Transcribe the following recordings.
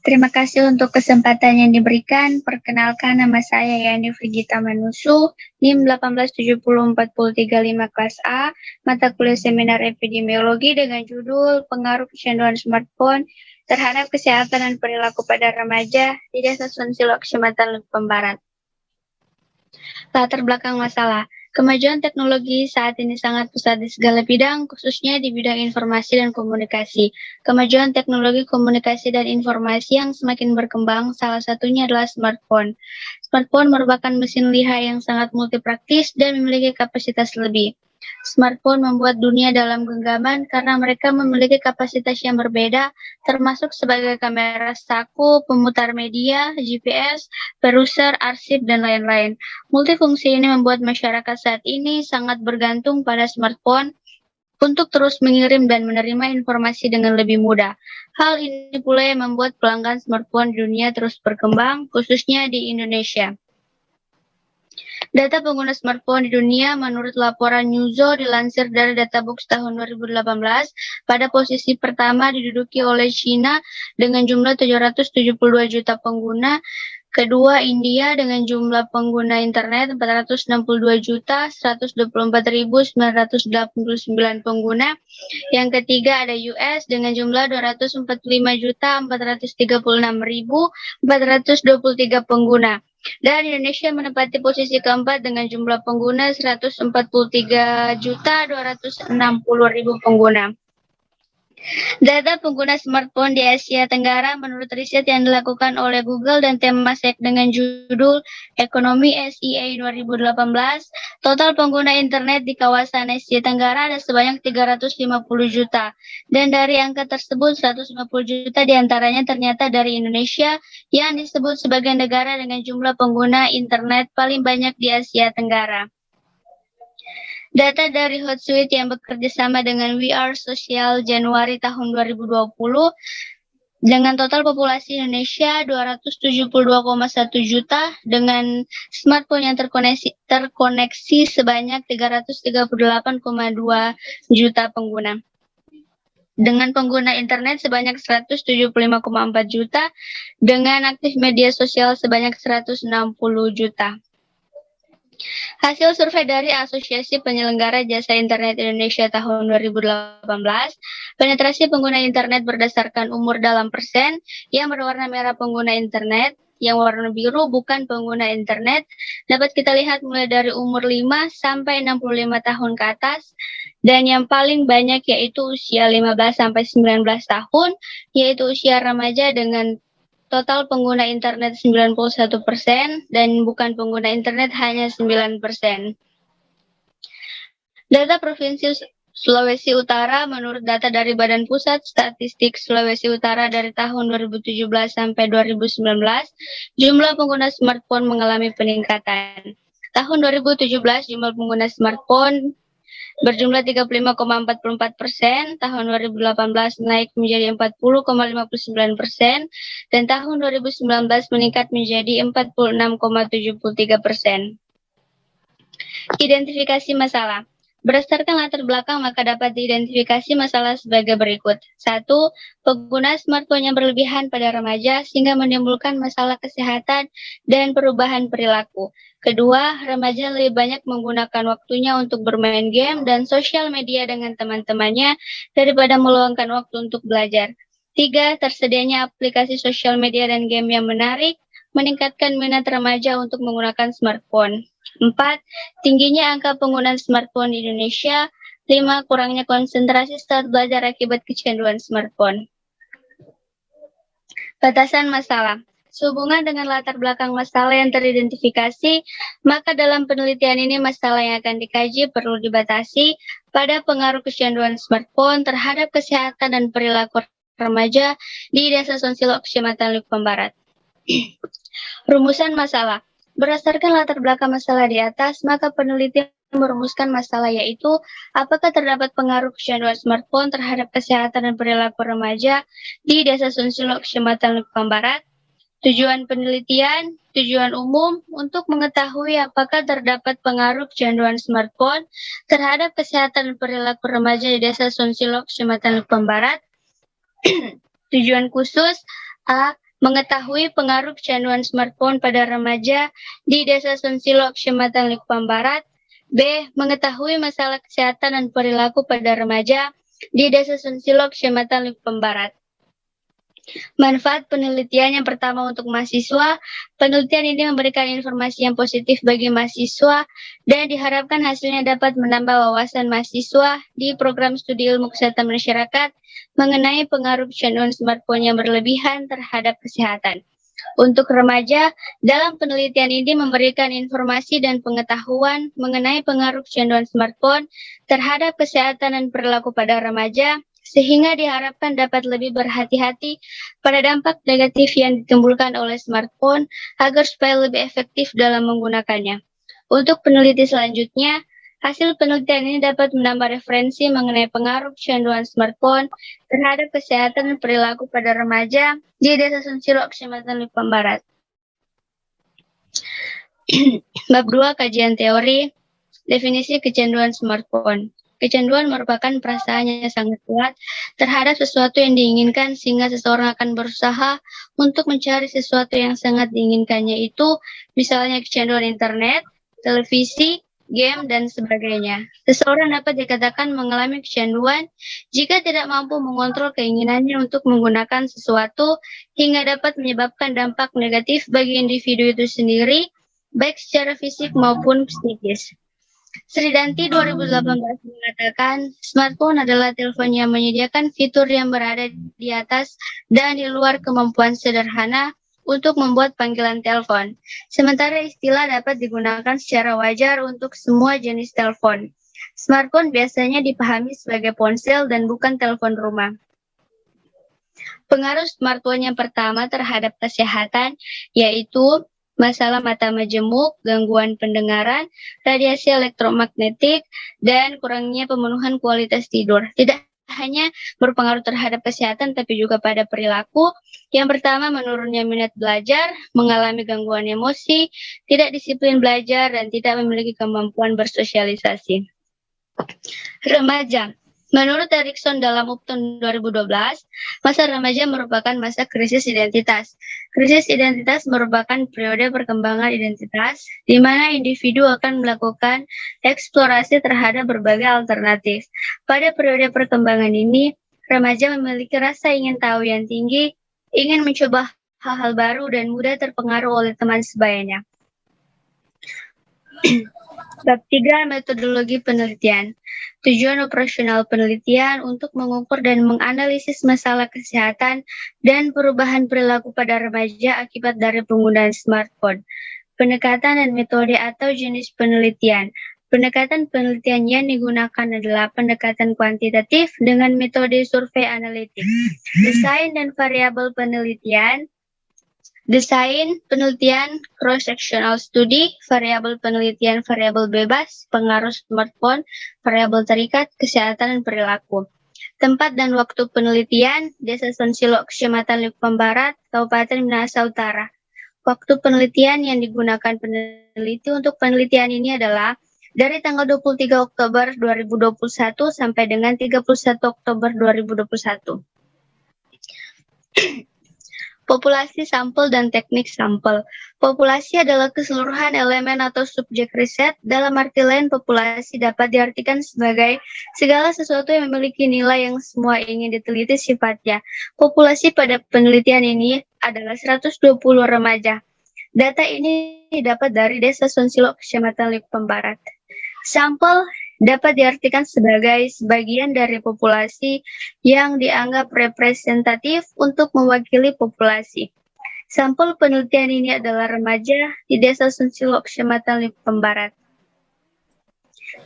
Terima kasih untuk kesempatan yang diberikan. Perkenalkan, nama saya Yani Frigita Manusu, NIM 1870435 kelas A, mata kuliah seminar epidemiologi dengan judul Pengaruh Kecanduan Smartphone terhadap Kesehatan dan Perilaku pada Remaja di Desa Sunsilok, Kecamatan Lempeng Barat. Latar belakang masalah. Kemajuan teknologi saat ini sangat pesat di segala bidang, khususnya di bidang informasi dan komunikasi. Kemajuan teknologi komunikasi dan informasi yang semakin berkembang, salah satunya adalah smartphone. Smartphone merupakan mesin lihat yang sangat multipraktis dan memiliki kapasitas lebih. Smartphone membuat dunia dalam genggaman karena mereka memiliki kapasitas yang berbeda, termasuk sebagai kamera saku, pemutar media, GPS, peruser, arsip, dan lain-lain. Multifungsi ini membuat masyarakat saat ini sangat bergantung pada smartphone untuk terus mengirim dan menerima informasi dengan lebih mudah. Hal ini pula yang membuat pelanggan smartphone di dunia terus berkembang, khususnya di Indonesia. Data pengguna smartphone di dunia menurut laporan Newzoo dilansir dari Databox tahun 2018, pada posisi pertama diduduki oleh China dengan jumlah 772 juta pengguna. Kedua, India dengan jumlah pengguna internet 462.124.989 pengguna. Yang ketiga ada US dengan jumlah 245.436.423 pengguna. Dan Indonesia menempati posisi keempat dengan jumlah pengguna 143.260.000 pengguna. Data pengguna smartphone di Asia Tenggara menurut riset yang dilakukan oleh Google dan Temasek dengan judul Ekonomi SEA 2018, total pengguna internet di kawasan Asia Tenggara ada sebanyak 350 juta. Dan dari angka tersebut, 150 juta diantaranya ternyata dari Indonesia yang disebut sebagai negara dengan jumlah pengguna internet paling banyak di Asia Tenggara. Data dari Hootsuite yang bekerja sama dengan We Are Social Januari tahun 2020, dengan total populasi Indonesia 272,1 juta, dengan smartphone yang terkoneksi sebanyak 338,2 juta pengguna. Dengan pengguna internet sebanyak 175,4 juta, dengan aktif media sosial sebanyak 160 juta. Hasil survei dari Asosiasi Penyelenggara Jasa Internet Indonesia tahun 2018, penetrasi pengguna internet berdasarkan umur dalam persen, yang berwarna merah pengguna internet, yang warna biru bukan pengguna internet, dapat kita lihat mulai dari umur 5 sampai 65 tahun ke atas, dan yang paling banyak yaitu usia 15 sampai 19 tahun, yaitu usia remaja dengan total pengguna internet 91% dan bukan pengguna internet hanya 9%. Data Provinsi Sulawesi Utara menurut data dari Badan Pusat Statistik Sulawesi Utara dari tahun 2017 sampai 2019, jumlah pengguna smartphone mengalami peningkatan. Tahun 2017 jumlah pengguna smartphone berjumlah 35,44%, tahun 2018 naik menjadi 40,59%, dan tahun 2019 meningkat menjadi 46,73%. Identifikasi masalah. Berdasarkan latar belakang, maka dapat diidentifikasi masalah sebagai berikut. 1. Pengguna smartphone yang berlebihan pada remaja sehingga menimbulkan masalah kesehatan dan perubahan perilaku. Kedua, remaja lebih banyak menggunakan waktunya untuk bermain game dan sosial media dengan teman-temannya daripada meluangkan waktu untuk belajar. 3. Tersedianya aplikasi sosial media dan game yang menarik meningkatkan minat remaja untuk menggunakan smartphone. 4. Tingginya angka penggunaan smartphone di Indonesia. 5. Kurangnya konsentrasi saat belajar akibat kecanduan smartphone. Batasan masalah. Sehubungan dengan latar belakang masalah yang teridentifikasi, maka dalam penelitian ini masalah yang akan dikaji perlu dibatasi pada pengaruh kecanduan smartphone terhadap kesehatan dan perilaku remaja di Desa Sunsilok, Kecamatan Lempeng Barat. Rumusan masalah. Berdasarkan latar belakang masalah di atas, maka peneliti merumuskan masalah yaitu apakah terdapat pengaruh kecanduan smartphone terhadap kesehatan dan perilaku remaja di Desa Sunsilok, Kecamatan Lempeng Barat. Tujuan penelitian, tujuan umum untuk mengetahui apakah terdapat pengaruh kecanduan smartphone terhadap kesehatan dan perilaku remaja di Desa Sunsilok, Kecamatan Lempeng Barat. Tujuan khusus A. Mengetahui pengaruh kecanduan smartphone pada remaja di Desa Sunsilo, Kecamatan Likupang Barat. B. Mengetahui masalah kesehatan dan perilaku pada remaja di Desa Sunsilo, Kecamatan Likupang Barat. Manfaat penelitian yang pertama untuk mahasiswa, penelitian ini memberikan informasi yang positif bagi mahasiswa dan diharapkan hasilnya dapat menambah wawasan mahasiswa di program studi ilmu kesehatan masyarakat mengenai pengaruh kecanduan smartphone yang berlebihan terhadap kesehatan. Untuk remaja, dalam penelitian ini memberikan informasi dan pengetahuan mengenai pengaruh kecanduan smartphone terhadap kesehatan dan perilaku pada remaja, sehingga diharapkan dapat lebih berhati-hati pada dampak negatif yang ditimbulkan oleh smartphone agar supaya lebih efektif dalam menggunakannya. Untuk peneliti selanjutnya, hasil penelitian ini dapat menambah referensi mengenai pengaruh kecanduan smartphone terhadap kesehatan dan perilaku pada remaja di Desa Sunsilo, Kecamatan Likupang Barat. Bab 2, kajian teori, definisi kecanduan smartphone. Kecanduan merupakan perasaan yang sangat kuat terhadap sesuatu yang diinginkan sehingga seseorang akan berusaha untuk mencari sesuatu yang sangat diinginkannya itu, misalnya kecanduan internet, televisi, game, dan sebagainya. Seseorang dapat dikatakan mengalami kecanduan jika tidak mampu mengontrol keinginannya untuk menggunakan sesuatu hingga dapat menyebabkan dampak negatif bagi individu itu sendiri, baik secara fisik maupun psikis. Sridanti 2018 mengatakan, smartphone adalah telepon yang menyediakan fitur yang berada di atas dan di luar kemampuan sederhana untuk membuat panggilan telepon. Sementara istilah dapat digunakan secara wajar untuk semua jenis telepon. Smartphone biasanya dipahami sebagai ponsel dan bukan telepon rumah. Pengaruh smartphone yang pertama terhadap kesehatan yaitu masalah mata majemuk, gangguan pendengaran, radiasi elektromagnetik, dan kurangnya pemenuhan kualitas tidur. Tidak hanya berpengaruh terhadap kesehatan, tapi juga pada perilaku. Yang pertama, menurunnya minat belajar, mengalami gangguan emosi, tidak disiplin belajar, dan tidak memiliki kemampuan bersosialisasi. Remaja. Menurut Erikson dalam UPTON 2012, masa remaja merupakan masa krisis identitas. Krisis identitas merupakan periode perkembangan identitas di mana individu akan melakukan eksplorasi terhadap berbagai alternatif. Pada periode perkembangan ini, remaja memiliki rasa ingin tahu yang tinggi, ingin mencoba hal-hal baru dan mudah terpengaruh oleh teman sebayanya. Bab 3, metodologi penelitian. Tujuan operasional penelitian untuk mengukur dan menganalisis masalah kesehatan dan perubahan perilaku pada remaja akibat dari penggunaan smartphone. Pendekatan dan metode atau jenis penelitian. Pendekatan penelitian yang digunakan adalah pendekatan kuantitatif dengan metode survei analitik. Desain dan variabel penelitian. Desain penelitian cross-sectional study, variabel penelitian variabel bebas, pengaruh smartphone, variabel terikat, kesehatan dan perilaku. Tempat dan waktu penelitian, Desa Sunsilo, Kecamatan Likupang Barat, Kabupaten Minahasa Utara. Waktu penelitian yang digunakan peneliti untuk penelitian ini adalah dari tanggal 23 Oktober 2021 sampai dengan 31 Oktober 2021. Populasi sampel dan teknik sampel. Populasi adalah keseluruhan elemen atau subjek riset. Dalam arti lain, populasi dapat diartikan sebagai segala sesuatu yang memiliki nilai yang semua ingin diteliti sifatnya. Populasi pada penelitian ini adalah 120 remaja. Data ini didapat dari Desa Sunsilo, Kecamatan Likupang Barat. Sampel dapat diartikan sebagai sebagian dari populasi yang dianggap representatif untuk mewakili populasi. Sampel penelitian ini adalah remaja di Desa Sunsilo, Kecamatan Likupang Barat.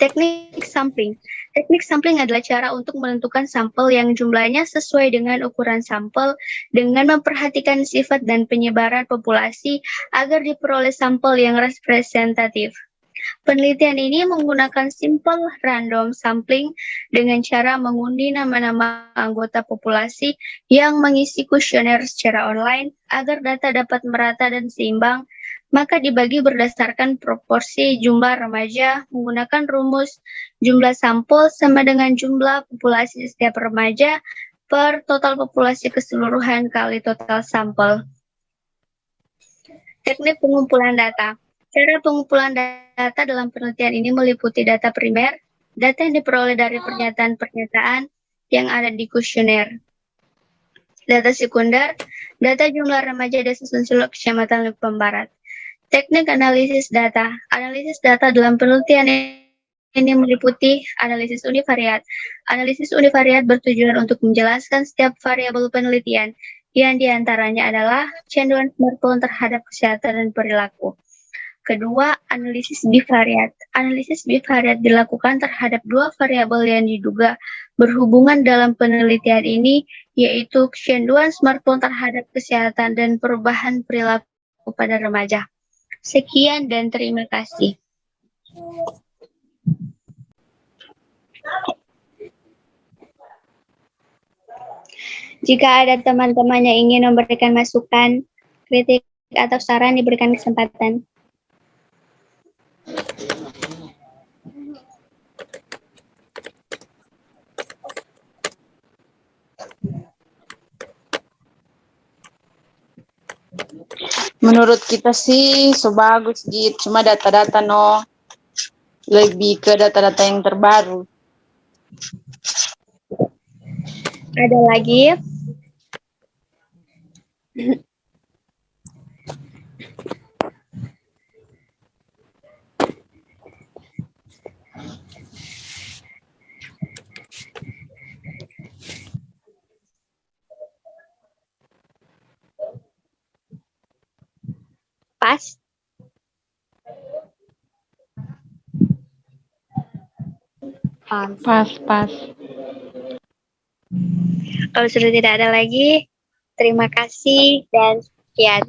Teknik sampling. Teknik sampling adalah cara untuk menentukan sampel yang jumlahnya sesuai dengan ukuran sampel dengan memperhatikan sifat dan penyebaran populasi agar diperoleh sampel yang representatif. Penelitian ini menggunakan simple random sampling dengan cara mengundi nama-nama anggota populasi yang mengisi kuesioner secara online agar data dapat merata dan seimbang, maka dibagi berdasarkan proporsi jumlah remaja menggunakan rumus jumlah sampel sama dengan jumlah populasi setiap remaja per total populasi keseluruhan kali total sampel. Teknik pengumpulan data. Cara pengumpulan data dalam penelitian ini meliputi data primer, data yang diperoleh dari pernyataan-pernyataan yang ada di kuesioner. Data sekunder, data jumlah remaja desa Sunsuluk Kecamatan Lempeng Barat. Teknik analisis data. Analisis data dalam penelitian ini meliputi analisis univariat. Analisis univariat bertujuan untuk menjelaskan setiap variabel penelitian, yang diantaranya adalah kecanduan smartphone terhadap kesehatan dan perilaku. Kedua, analisis bivariat. Analisis bivariat dilakukan terhadap dua variabel yang diduga berhubungan dalam penelitian ini, yaitu kecanduan smartphone terhadap kesehatan dan perubahan perilaku pada remaja. Sekian dan terima kasih. Jika ada teman-teman yang ingin memberikan masukan, kritik, atau saran, diberikan kesempatan. Menurut kita sih so bagus gitu, cuma data-data no lebih ke data-data yang terbaru. Ada lagi? Pas. Pas. Kalau sudah tidak ada lagi, terima kasih dan sekian.